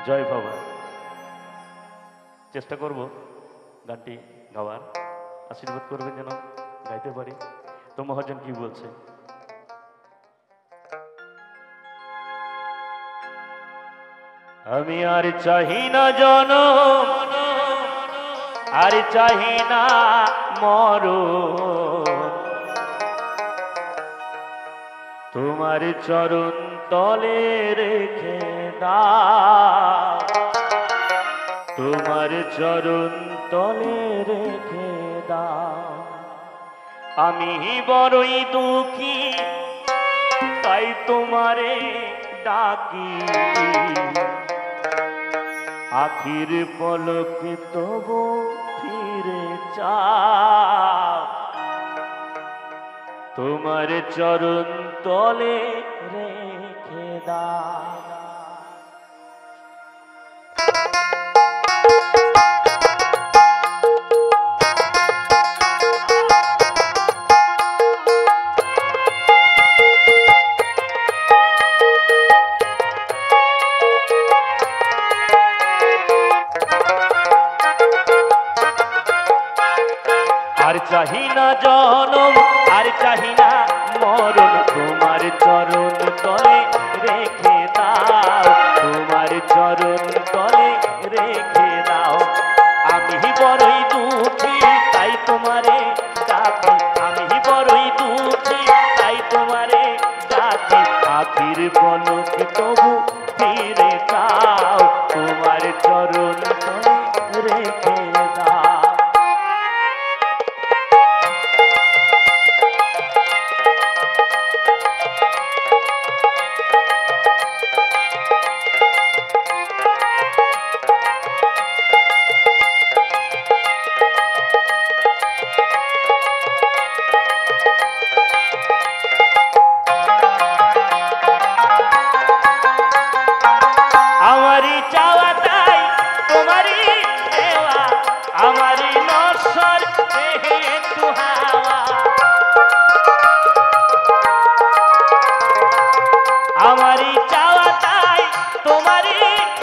জয় বাবা। চেষ্টা করব গানটি গাওয়ার, আশীর্বাদ করবেন যেন গাইতে পারি। তো মহাজন কি বলছে? আমি আর চাহি না জনম, আর চাহি না মরণ, তোমার চরণ তলে রেখে দাও, তোমার চরণ তলে রেখে দাও। আমি বড়ই দুঃখী তাই তোমারে ডাকি, আখির পলক তবু ফিরে চাও, তোমার চরণ তলে রেখে দাও। আর চাহি না জনম, আর চাহি না মরণ, তোমার চরণ তলে রেখে দাও, তোমার চরণ তলে রেখে দাও। আমি বড়ই দুঃখী তাই তোমারে ডাকি, আমি বড়ই দুঃখী তাই তোমারে ডাকি, আখির পলক তবু ফিরে দাও, তোমার চরণ তলে রেখে দাও। আমারি চাওয়া তাই তোমারি দেওয়া, আমারি নশ্বর দেহে একটু হাওয়া, আমারি চাওয়া তাই তোমারি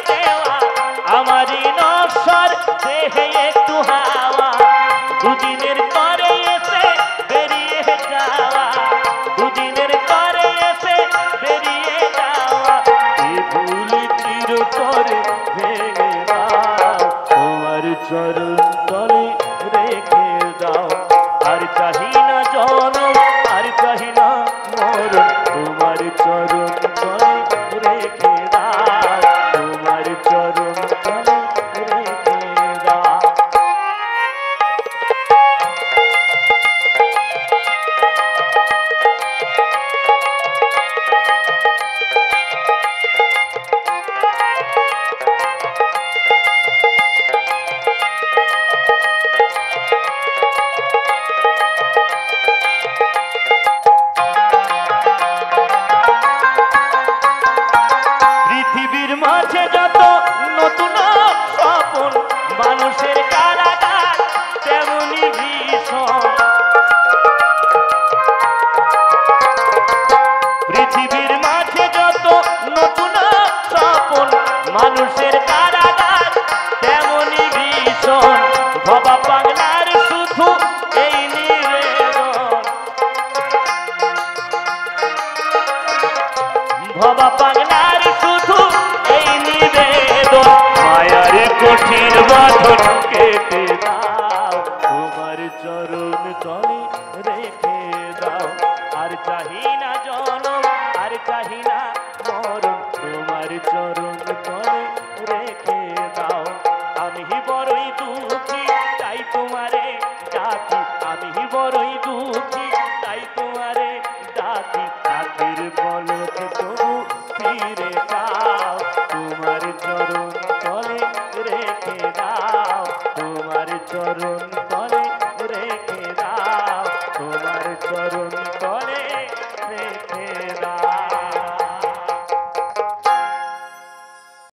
দেওয়া, আমারি নশ্বর দেহে একটু হাওয়া। দুদিনের করে এসে বেরিয়ে যাওয়া, দুদিনের করে এসে বেরিয়ে যাওয়া, এ ভুল চিরতরে ভেঙে দাও, তোমার চরণ তলে রেখে দাও। আর চাহি না জনম, আর চাহি না মরণ, তোমার চরণ তলে রেখে দাও, তোমার চরণ তলে রেখে দাও। পৃথিবীর মাঝে যত নতুন স্বপন, মানুষের কারাগার তেমনি ভীষণ, পৃথিবীর মাঝে যত নতুন স্বপন, মানুষের কারাগার তেমনি ভীষণ। ভবা পাগলার শুধু এই নিবেদন, ভবা পাগলার শুধু এই নিবেদন, মায়ার কঠিন বাঁধন কেটে দাও, তোমার চরণ তলে রেখে দাও। আর চাহি না জনম, আর চাহি না মরণ, তোমার চরণ তলে রেখে দাও। আমি বড়ই দুঃখী তাই তোমারে ডাকি, আমি বড়ই দুঃখী তাই তোমারে ডাকি, আখির পলক তবু ফিরে দাও, তোমার চরণ তলে রেখে দাও।